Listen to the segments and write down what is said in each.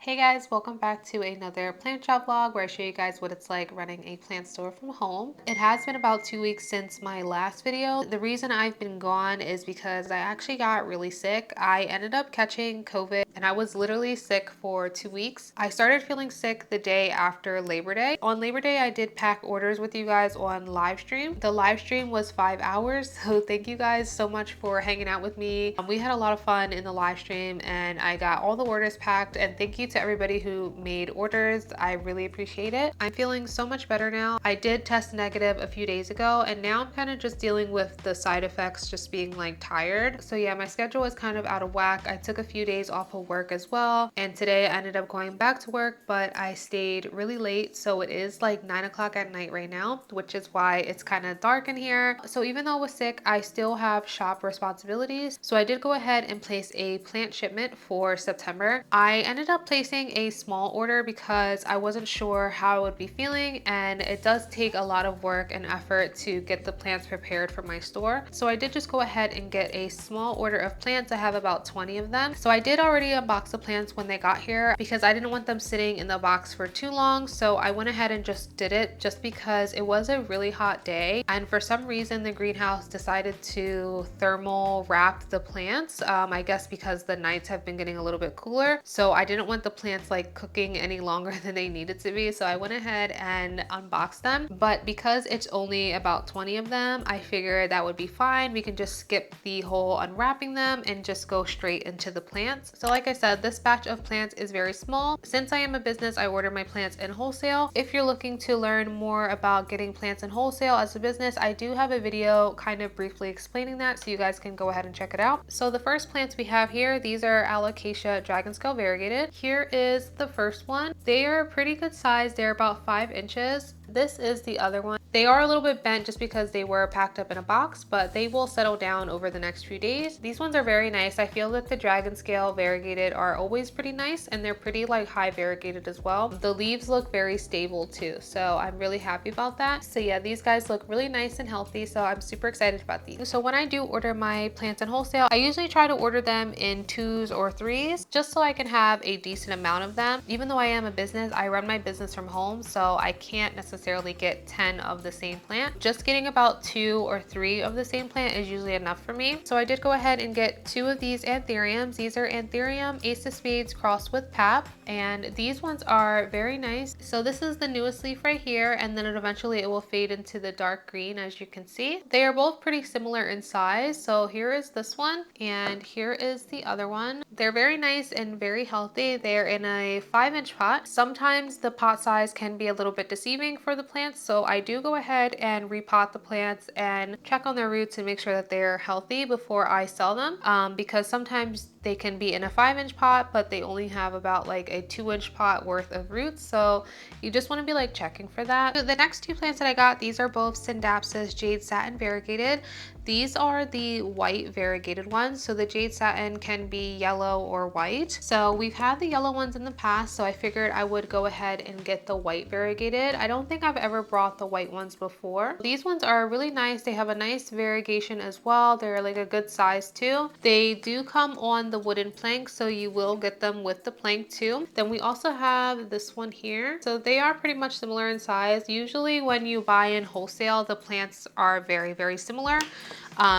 Hey guys, welcome back to another plant shop vlog where I show you guys what it's like running a plant store from home. It has been about 2 weeks since my last video. The reason I've been gone is because I actually got really sick. I ended up catching COVID and I was literally sick for 2 weeks. I started feeling sick the day after Labor Day. On Labor Day, I did pack orders with you guys on live stream. The live stream was 5 hours, so thank you guys so much for hanging out with me. We had a lot of fun in the live stream and I got all the orders packed, and thank you to everybody who made orders. I really appreciate it. I'm feeling so much better now. I did test negative a few days ago and now I'm kind of just dealing with the side effects, just being like tired. So yeah, my schedule is kind of out of whack. I took a few days off of work as well, and today I ended up going back to work, but I stayed really late. So it is like 9 o'clock at night right now, which is why it's kind of dark in here. So even though I was sick, I still have shop responsibilities. So I did go ahead and place a plant shipment for September. I ended up placing a small order because I wasn't sure how I would be feeling, and it does take a lot of work and effort to get the plants prepared for my store. So I did just go ahead and get a small order of plants. I have about 20 of them. So I did already unbox the plants when they got here because I didn't want them sitting in the box for too long. So I went ahead and just did it just because it was a really hot day, and for some reason the greenhouse decided to thermal wrap the plants. I guess because the nights have been getting a little bit cooler. So I didn't want the plants like cooking any longer than they needed to be. So I went ahead and unboxed them. But because it's only about 20 of them, I figured that would be fine. We can just skip the whole unwrapping them and just go straight into the plants. So like I said, this batch of plants is very small. Since I am a business, I order my plants in wholesale. If you're looking to learn more about getting plants in wholesale as a business, I do have a video kind of briefly explaining that, so you guys can go ahead and check it out. So the first plants we have here, these are Alocasia dragon scale variegated. Here is the first one. They are pretty good size. They're about 5 inches. This is the other one. They are a little bit bent just because they were packed up in a box, but they will settle down over the next few days. These ones are very nice. I feel that the dragon scale variegated are always pretty nice, and they're pretty like high variegated as well. The leaves look very stable too, so I'm really happy about that. So yeah, these guys look really nice and healthy, so I'm super excited about these. So when I do order my plants in wholesale, I usually try to order them in 2s or 3s just so I can have a decent amount of them. Even though I am a business, I run my business from home, so I can't necessarily get 10 of the same plant. Just getting about 2 or 3 of the same plant is usually enough for me. So I did go ahead and get 2 of these anthuriums. These are Anthurium Ace of Spades crossed with Pap, and these ones are very nice. So this is the newest leaf right here, and then eventually it will fade into the dark green, as you can see. They are both pretty similar in size. So here is this one and here is the other one. They're very nice and very healthy. They're in a 5-inch pot. Sometimes the pot size can be a little bit deceiving for the plants, so I do go ahead and repot the plants and check on their roots and make sure that they're healthy before I sell them, because sometimes they can be in a 5-inch pot but they only have about like a 2-inch pot worth of roots, so you just want to be like checking for that. So the next 2 plants that I got, these are both Scindapsus Jade Satin variegated. These are the white variegated ones. So the jade satin can be yellow or white. So we've had the yellow ones in the past, so I figured I would go ahead and get the white variegated. I don't think I've ever brought the white ones before. These ones are really nice. They have a nice variegation as well. They're like a good size too. They do come on the wooden plank, so you will get them with the plank too. Then we also have this one here. So they are pretty much similar in size. Usually when you buy in wholesale, the plants are very, very similar.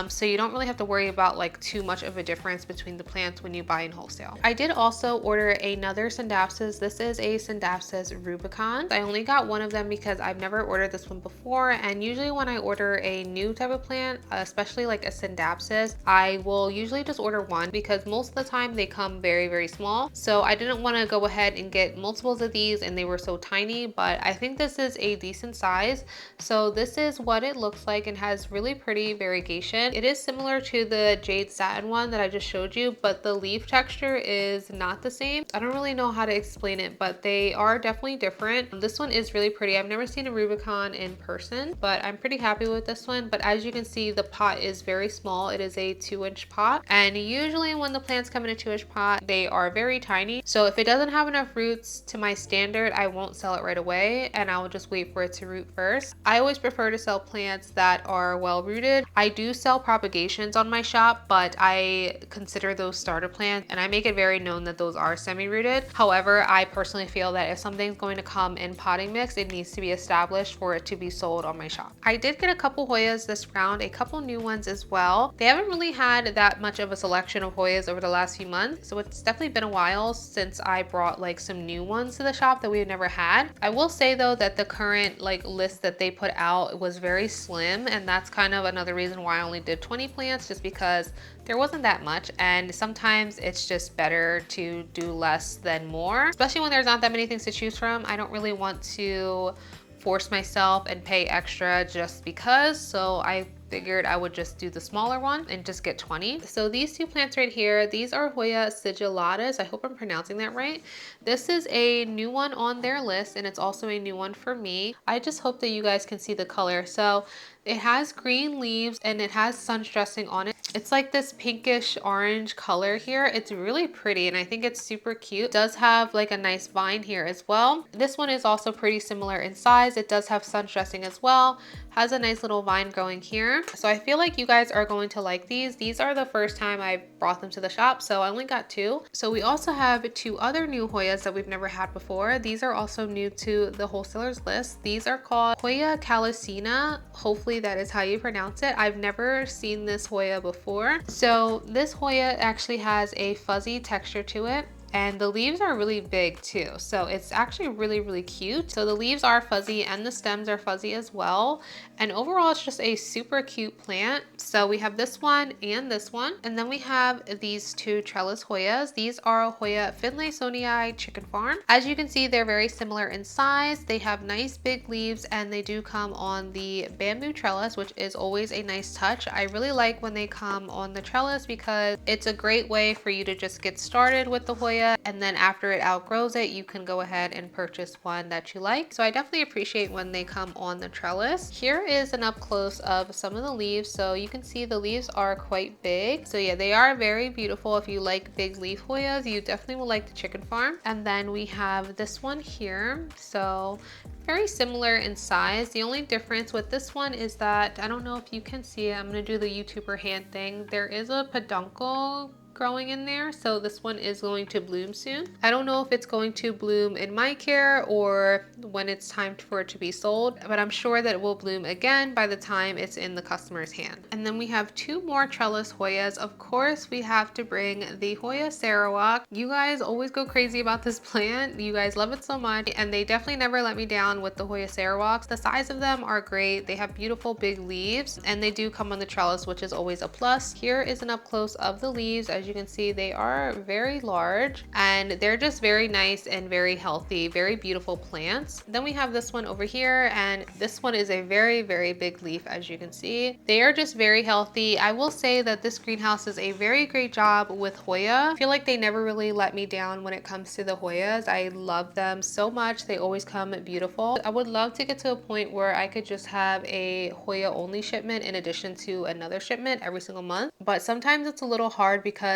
So you don't really have to worry about like too much of a difference between the plants when you buy in wholesale. I did also order another Scindapsus. This is a Scindapsus rubicans. I only got one of them because I've never ordered this one before, and usually when I order a new type of plant, especially like a Scindapsus, I will usually just order one because most of the time they come very, very small. So I didn't want to go ahead and get multiples of these, and they were so tiny, but I think this is a decent size. So this is what it looks like and has really pretty variegation. It is similar to the jade satin one that I just showed you, but the leaf texture is not the same. I don't really know how to explain it, but they are definitely different. This one is really pretty. I've never seen a rubicon in person, but I'm pretty happy with this one. But as you can see, the pot is very small. It is a 2-inch pot, and usually when the plants come in a 2-inch pot, they are very tiny. So if it doesn't have enough roots to my standard, I won't sell it right away, and I will just wait for it to root first. I always prefer to sell plants that are well rooted. I do do sell propagations on my shop, but I consider those starter plants and I make it very known that those are semi-rooted. However, I personally feel that if something's going to come in potting mix, it needs to be established for it to be sold on my shop. I did get a couple Hoyas this round, a couple new ones as well. They haven't really had that much of a selection of Hoyas over the last few months, so it's definitely been a while since I brought like some new ones to the shop that we've never had. I will say though that the current like list that they put out was very slim, and that's kind of another reason why I only did 20 plants, just because there wasn't that much, and sometimes it's just better to do less than more, especially when there's not that many things to choose from. I don't really want to force myself and pay extra just because, so I figured I would just do the smaller one and just get 20. So these two plants right here, these are Hoya sigillatus. I hope I'm pronouncing that right. This is a new one on their list, and it's also a new one for me. I just hope that you guys can see the color. So it has green leaves and it has sun stressing on it. It's like this pinkish orange color here. It's really pretty and I think it's super cute. It does have like a nice vine here as well. This one is also pretty similar in size. It does have sun stressing as well. Has a nice little vine growing here. So I feel like you guys are going to like these. These are the first time I brought them to the shop, so I only got 2. So we also have 2 other new Hoyas that we've never had before. These are also new to the wholesalers list. These are called Hoya calycina. Hopefully that is how you pronounce it. I've never seen this Hoya before. So this Hoya actually has a fuzzy texture to it, and the leaves are really big too. So it's actually really cute. So the leaves are fuzzy and the stems are fuzzy as well. And overall, it's just a super cute plant. So we have this one and this one. And then we have these 2 trellis Hoyas. These are Hoya finlaysonii chicken farm. As you can see, they're very similar in size. They have nice big leaves and they do come on the bamboo trellis, which is always a nice touch. I really like when they come on the trellis because it's a great way for you to just get started with the Hoya, and then after it outgrows it, you can go ahead and purchase one that you like. So I definitely appreciate when they come on the trellis. Here is an up close of some of the leaves. So you can see the leaves are quite big. So yeah, they are very beautiful. If you like big leaf Hoyas, you definitely will like the chicken farm. And then we have this one here. So very similar in size. The only difference with this one is that, I don't know if you can see it, I'm gonna do the YouTuber hand thing. There is a peduncle growing in there, so this one is going to bloom soon. I don't know if it's going to bloom in my care or when it's time for it to be sold, but I'm sure that it will bloom again by the time it's in the customer's hand. And then we have 2 more trellis Hoyas. Of course, we have to bring the Hoya Sarawak. You guys always go crazy about this plant. You guys love it so much, and they definitely never let me down with the Hoya Sarawaks. The size of them are great. They have beautiful big leaves, and they do come on the trellis, which is always a plus. Here is an up close of the leaves. As you can see, they are very large and they're just very nice and very healthy, very beautiful plants. Then we have this one over here, and this one is a very big leaf. As you can see, they are just very healthy. I will say that this greenhouse does a very great job with Hoya. I feel like they never really let me down when it comes to the Hoyas. I love them so much. They always come beautiful. I would love to get to a point where I could just have a Hoya only shipment in addition to another shipment every single month, but sometimes it's a little hard because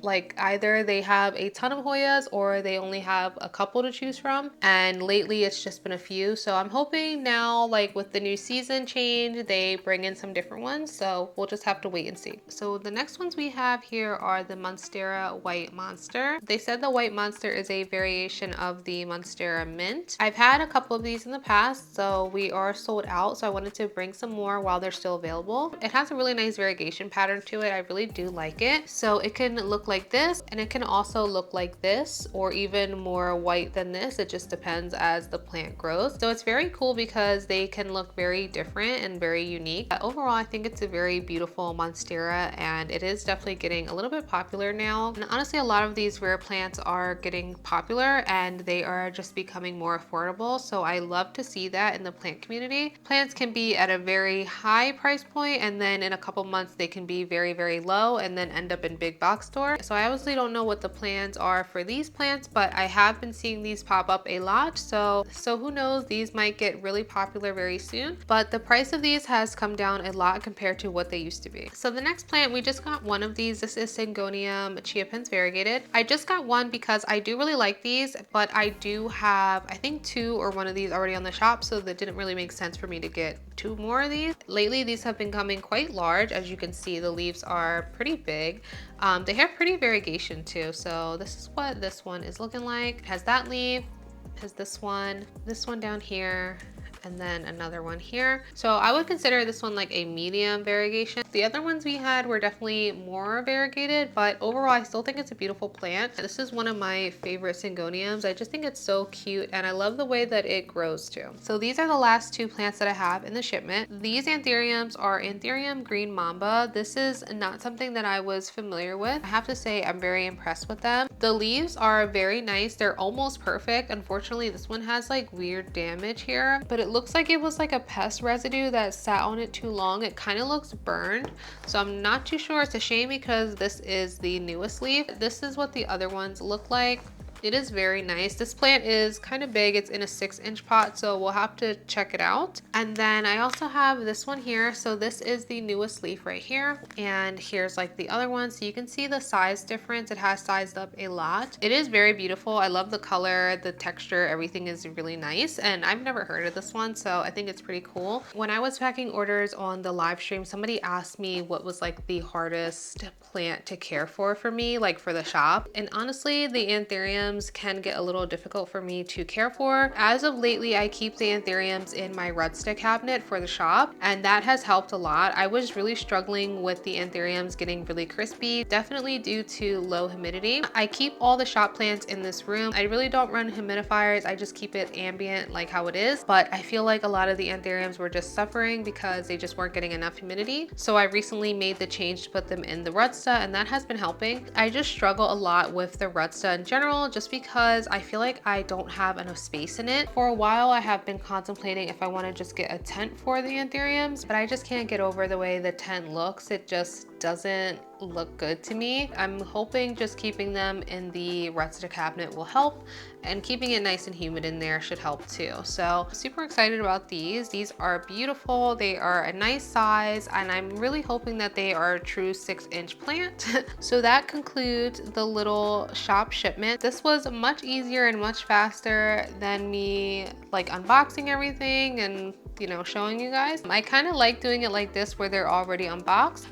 like either they have a ton of Hoyas or they only have a couple to choose from, and lately it's just been a few. So I'm hoping now, like with the new season change, they bring in some different ones, so we'll just have to wait and see. So the next ones we have here are the Monstera White Monster. They said the White Monster is a variation of the Monstera Mint. I've had a couple of these in the past, so we are sold out, so I wanted to bring some more while they're still available. It has a really nice variegation pattern to it. I really do like it. So it can look like this, and it can also look like this, or even more white than this. It just depends as the plant grows. So it's very cool because they can look very different and very unique. Overall, I think it's a very beautiful Monstera, and it is definitely getting a little bit popular now. And honestly, a lot of these rare plants are getting popular and they are just becoming more affordable. So I love to see that in the plant community. Plants can be at a very high price point, and then in a couple months they can be very low and then end up in big boxes. Restock store. So I obviously don't know what the plans are for these plants, but I have been seeing these pop up a lot. So who knows, these might get really popular very soon. But the price of these has come down a lot compared to what they used to be. So the next plant, we just got one of these. This is Syngonium Chiapense variegated. I just got one because I do really like these, but I do have, I think, two or one of these already on the shop. So that didn't really make sense for me to get two more of these. Lately, these have been coming quite large. As you can see, the leaves are pretty big. They have pretty variegation too. So this is what this one is looking like. It has that leaf, has this one down here, and then another one here. So I would consider this one like a medium variegation. The other ones we had were definitely more variegated, but overall I still think it's a beautiful plant. This is one of my favorite Syngoniums. I just think it's so cute, and I love the way that it grows too. So these are the last two plants that I have in the shipment. These Anthuriums are Anthurium Green Mamba. This is not something that I was familiar with. I have to say I'm very impressed with them. The leaves are very nice. They're almost perfect. Unfortunately, this one has like weird damage here, but it looks like it was like a pest residue that sat on it too long. It kind of looks burned, so I'm not too sure. It's a shame because this is the newest leaf. This is what the other ones look like. It is very nice. This plant is kind of big. It's in a 6-inch pot, so we'll have to check it out. And then I also have this one here. So this is the newest leaf right here. And here's like the other one. So you can see the size difference. It has sized up a lot. It is very beautiful. I love the color, the texture, everything is really nice. And I've never heard of this one, so I think it's pretty cool. When I was packing orders on the live stream, somebody asked me what was like the hardest plant to care for me, like for the shop. And honestly, the Anthurium can get a little difficult for me to care for. As of lately, I keep the Anthuriums in my Restock cabinet for the shop, and that has helped a lot. I was really struggling with the Anthuriums getting really crispy, definitely due to low humidity. I keep all the shop plants in this room. I really don't run humidifiers. I just keep it ambient like how it is, but I feel like a lot of the Anthuriums were just suffering because they just weren't getting enough humidity. So I recently made the change to put them in the Restock, and that has been helping. I just struggle a lot with the Restock in general, just because I feel like I don't have enough space in it. For a while, I have been contemplating if I want to just get a tent for the Anthuriums, but I just can't get over the way the tent looks. It just doesn't look good to me. I'm hoping just keeping them in the Restock cabinet will help, and keeping it nice and humid in there should help too. So super excited about these. These are beautiful. They are a nice size, and I'm really hoping that they are a true 6-inch plant. So that concludes the little shop shipment. This was much easier and much faster than me like unboxing everything and, you know, showing you guys. I kind of like doing it like this where they're already unboxed,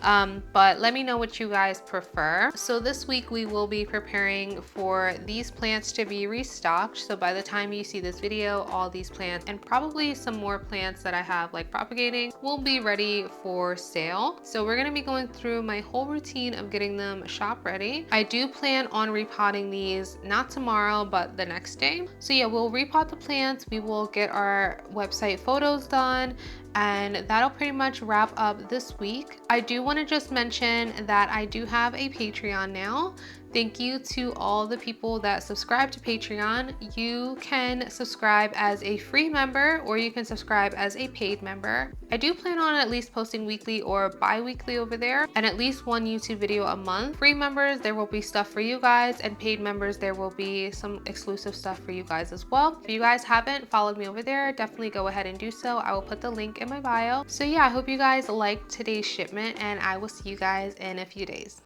but let me know what you guys prefer. So this week we will be preparing for these plants to be restocked. So by the time you see this video, all these plants and probably some more plants that I have like propagating will be ready for sale. So we're going to be going through my whole routine of getting them shop ready. I do plan on repotting these not tomorrow, but the next day. So yeah, we'll repot the plants. We will get our website photos done, and that'll pretty much wrap up this week. I do want to just mention that I do have a Patreon now. Thank you to all the people that subscribe to Patreon. You can subscribe as a free member, or you can subscribe as a paid member. I do plan on at least posting weekly or bi-weekly over there, and at least one YouTube video a month. Free members, there will be stuff for you guys, and paid members, there will be some exclusive stuff for you guys as well. If you guys haven't followed me over there, definitely go ahead and do so. I will put the link in my bio. So yeah, I hope you guys liked today's shipment, and I will see you guys in a few days.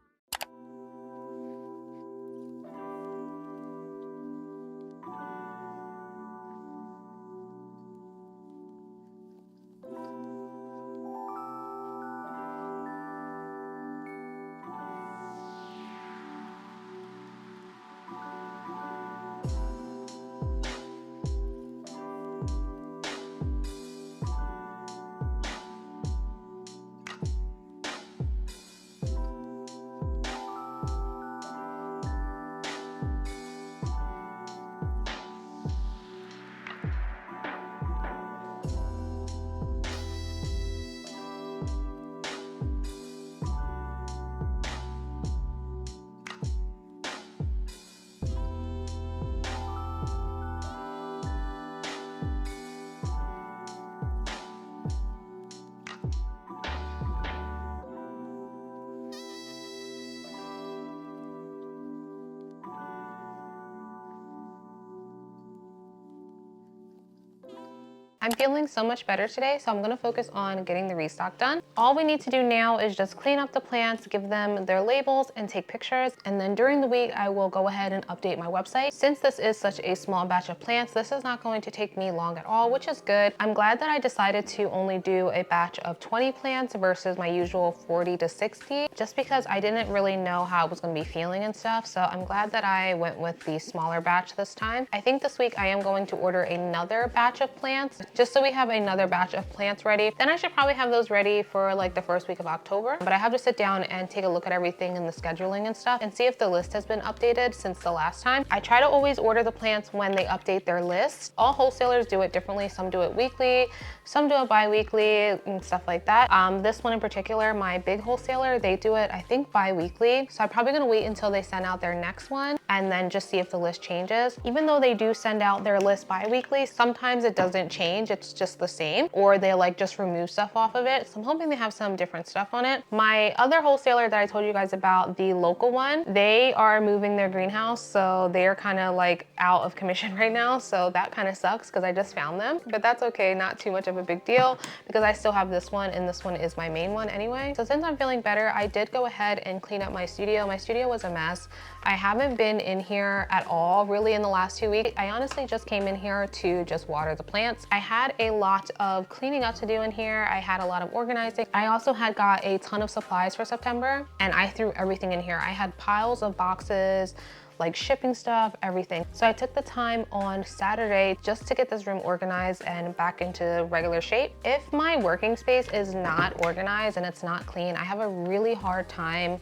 I'm feeling so much better today, so I'm gonna focus on getting the restock done. All we need to do now is just clean up the plants, give them their labels, and take pictures. And then during the week, I will go ahead and update my website. Since this is such a small batch of plants, this is not going to take me long at all, which is good. I'm glad that I decided to only do a batch of 20 plants versus my usual 40 to 60, just because I didn't really know how I was gonna be feeling and stuff. So I'm glad that I went with the smaller batch this time. I think this week I am going to order another batch of plants, just so we have another batch of plants ready. Then I should probably have those ready for like the first week of October. But I have to sit down and take a look at everything and the scheduling and stuff and see if the list has been updated since the last time. I try to always order the plants when they update their list. All wholesalers do it differently. Some do it weekly, some do it bi-weekly and stuff like that. This one in particular, my big wholesaler, they do it, I think, bi-weekly. So I'm probably gonna wait until they send out their next one and then just see if the list changes. Even though they do send out their list bi-weekly, sometimes it doesn't change, it's just the same, or they like just remove stuff off of it. So I'm hoping they have some different stuff on it. My other wholesaler that I told you guys about, the local one, they are moving their greenhouse, so they're kind of like out of commission right now. So that kind of sucks because I just found them, but that's okay, not too much of a big deal because I still have this one and this one is my main one anyway. So since I'm feeling better, I did go ahead and clean up my studio. My studio was a mess. I haven't been in here at all really in the last 2 weeks. I honestly just came in here to just water the plants. I had a lot of cleaning up to do in here. I had a lot of organizing. I also had got a ton of supplies for September and I threw everything in here. I had piles of boxes, like shipping stuff, everything. So I took the time on Saturday just to get this room organized and back into regular shape. If my working space is not organized and it's not clean, I have a really hard time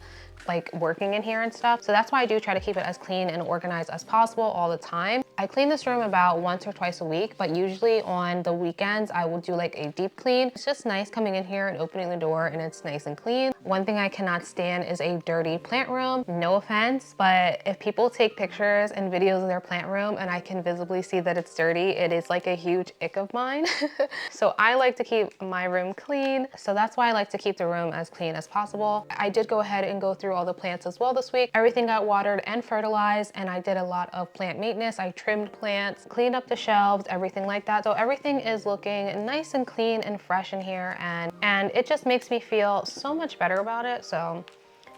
like working in here and stuff. So that's why I do try to keep it as clean and organized as possible all the time. I clean this room about once or twice a week, but usually on the weekends, I will do like a deep clean. It's just nice coming in here and opening the door and it's nice and clean. One thing I cannot stand is a dirty plant room. No offense, but if people take pictures and videos of their plant room and I can visibly see that it's dirty, it is like a huge ick of mine. So I like to keep my room clean. So that's why I like to keep the room as clean as possible. I did go ahead and go through all the plants as well this week. Everything got watered and fertilized, and I did a lot of plant maintenance. I trimmed plants, cleaned up the shelves, everything like that. So everything is looking nice and clean and fresh in here, and it just makes me feel so much better about it. So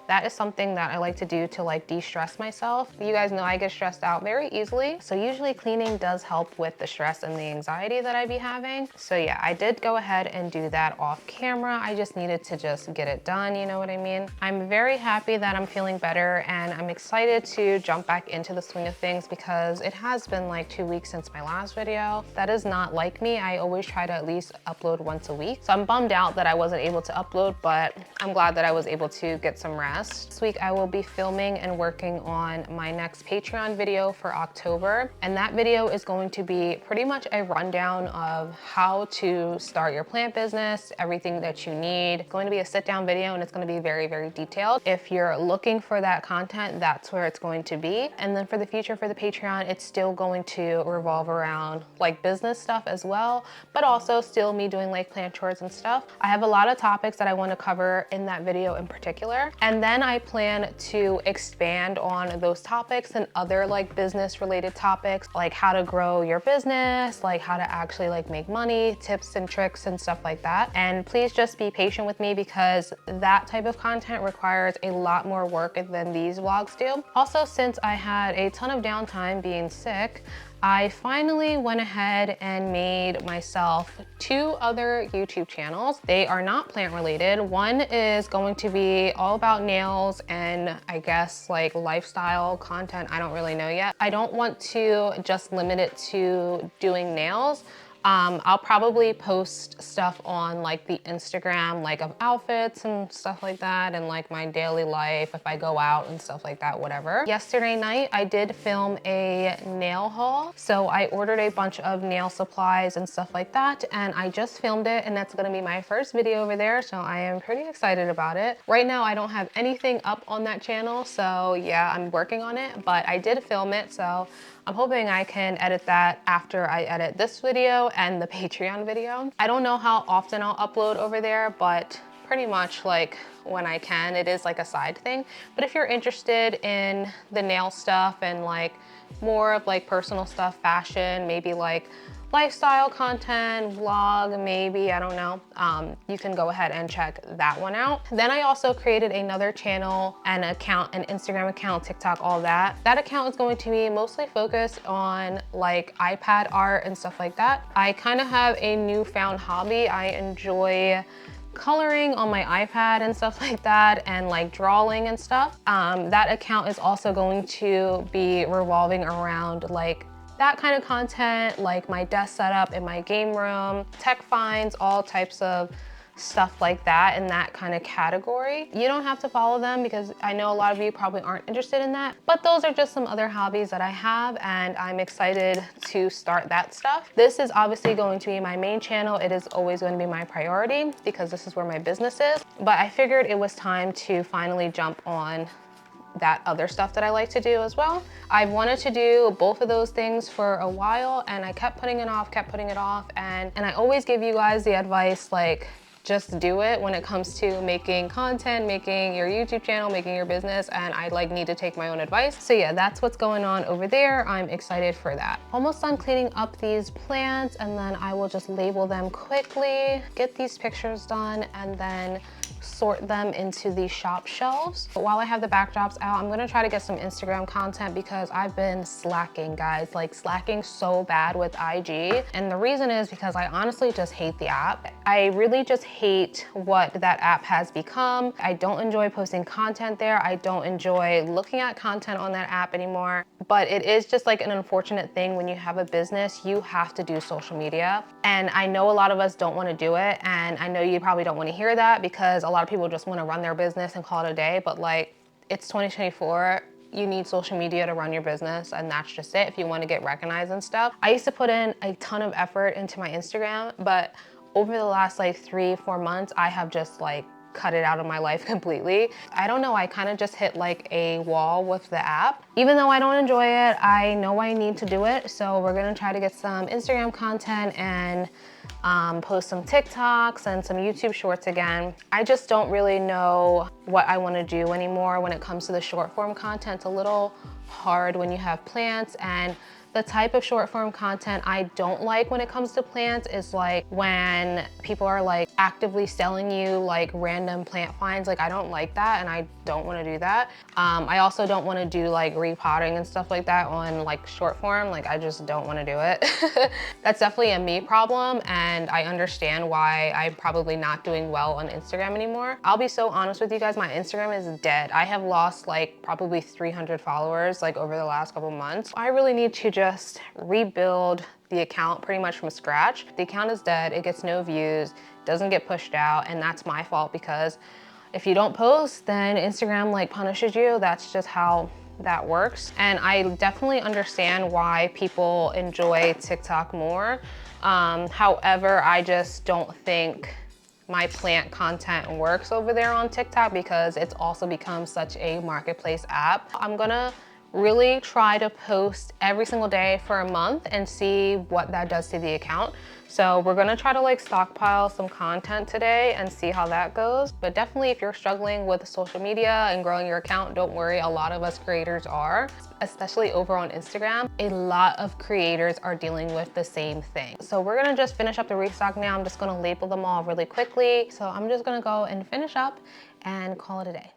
that is something that I like to do to like de-stress myself. You guys know I get stressed out very easily. So usually cleaning does help with the stress and the anxiety that I be having. So yeah, I did go ahead and do that off camera. I just needed to just get it done, you know what I mean? I'm very happy that I'm feeling better and I'm excited to jump back into the swing of things because it has been like 2 weeks since my last video. That is not like me. I always try to at least upload once a week. So I'm bummed out that I wasn't able to upload, but I'm glad that I was able to get some rest. This week I will be filming and working on my next Patreon video for October, and that video is going to be pretty much a rundown of how to start your plant business, everything that you need. It's going to be a sit down video and it's going to be very, very detailed. If you're looking for that content, that's where it's going to be. And then for the future for the Patreon, it's still going to revolve around like business stuff as well, but also still me doing like plant chores and stuff. I have a lot of topics that I want to cover in that video in particular, and then I plan to expand on those topics and other like business related topics, like how to grow your business, like how to actually like make money, tips and tricks and stuff like that. And please just be patient with me because that type of content requires a lot more work than these vlogs do. Also, since I had a ton of downtime being sick, I finally went ahead and made myself 2 other YouTube channels. They are not plant related. One is going to be all about nails and I guess like lifestyle content. I don't really know yet. I don't want to just limit it to doing nails. I'll probably post stuff on like the Instagram, like of outfits and stuff like that, and like my daily life if I go out and stuff like that, whatever. Yesterday night, I did film a nail haul. So I ordered a bunch of nail supplies and stuff like that, and I just filmed it, and that's gonna be my first video over there. So I am pretty excited about it. Right now, I don't have anything up on that channel. So yeah, I'm working on it, but I did film it. So I'm hoping I can edit that after I edit this video and the Patreon video. I don't know how often I'll upload over there, but pretty much like when I can. It is like a side thing. But if you're interested in the nail stuff and like more of like personal stuff, fashion, maybe like lifestyle content, vlog, maybe, I don't know. You can go ahead and check that one out. Then I also created another channel, an account, an Instagram account, TikTok, all that. That account is going to be mostly focused on like iPad art and stuff like that. I kind of have a newfound hobby. I enjoy coloring on my iPad and stuff like that, and like drawing and stuff. That account is also going to be revolving around like that kind of content, like my desk setup in my game room, tech finds, all types of stuff like that in that kind of category. You don't have to follow them because I know a lot of you probably aren't interested in that, but those are just some other hobbies that I have, and I'm excited to start that stuff. This is obviously going to be my main channel. It is always going to be my priority because this is where my business is, but I figured it was time to finally jump on that other stuff that I like to do as well. I've wanted to do both of those things for a while, and I kept putting it off, and I always give you guys the advice, like, just do it when it comes to making content, making your YouTube channel, making your business, and I like need to take my own advice. So yeah, that's what's going on over there. I'm excited for that. Almost done cleaning up these plants, and then I will just label them quickly, get these pictures done, and then sort them into the shop shelves. But while I have the backdrops out, I'm gonna try to get some Instagram content because I've been slacking, guys, like slacking so bad with IG. And the reason is because I honestly just hate the app. I really just hate what that app has become. I don't enjoy posting content there. I don't enjoy looking at content on that app anymore. But it is just like an unfortunate thing when you have a business, you have to do social media. And I know a lot of us don't want to do it. And I know you probably don't want to hear that because a lot of people just want to run their business and call it a day. But like, it's 2024. You need social media to run your business, and that's just it if you want to get recognized and stuff. I used to put in a ton of effort into my Instagram, but over the last like 3-4 months, I have just like cut it out of my life completely. I don't know, I kind of just hit like a wall with the app. Even though I don't enjoy it, I know I need to do it. So we're gonna try to get some Instagram content and post some TikToks and some YouTube shorts again. I just don't really know what I want to do anymore when it comes to the short form content. It's a little hard when you have plants, and the type of short form content I don't like when it comes to plants is like when people are like actively selling you like random plant finds. Like I don't like that, and I don't want to do that. I also don't want to do like repotting and stuff like that on like short form. Like I just don't want to do it. That's definitely a me problem, and I understand why I'm probably not doing well on Instagram anymore. I'll be so honest with you guys, my Instagram is dead. I have lost like probably 300 followers like over the last couple months. I really need to just rebuild the account pretty much from scratch. The account is dead, it gets no views, doesn't get pushed out, and that's my fault because if you don't post, then Instagram like punishes you. That's just how that works. And I definitely understand why people enjoy TikTok more. However, I just don't think my plant content works over there on TikTok because it's also become such a marketplace app. I'm gonna really try to post every single day for a month and see what that does to the account. So we're gonna try to like stockpile some content today and see how that goes. But definitely if you're struggling with social media and growing your account, don't worry, a lot of us creators are, especially over on Instagram. A lot of creators are dealing with the same thing. So we're gonna just finish up the restock now. I'm just gonna label them all really quickly. So I'm just gonna go and finish up and call it a day.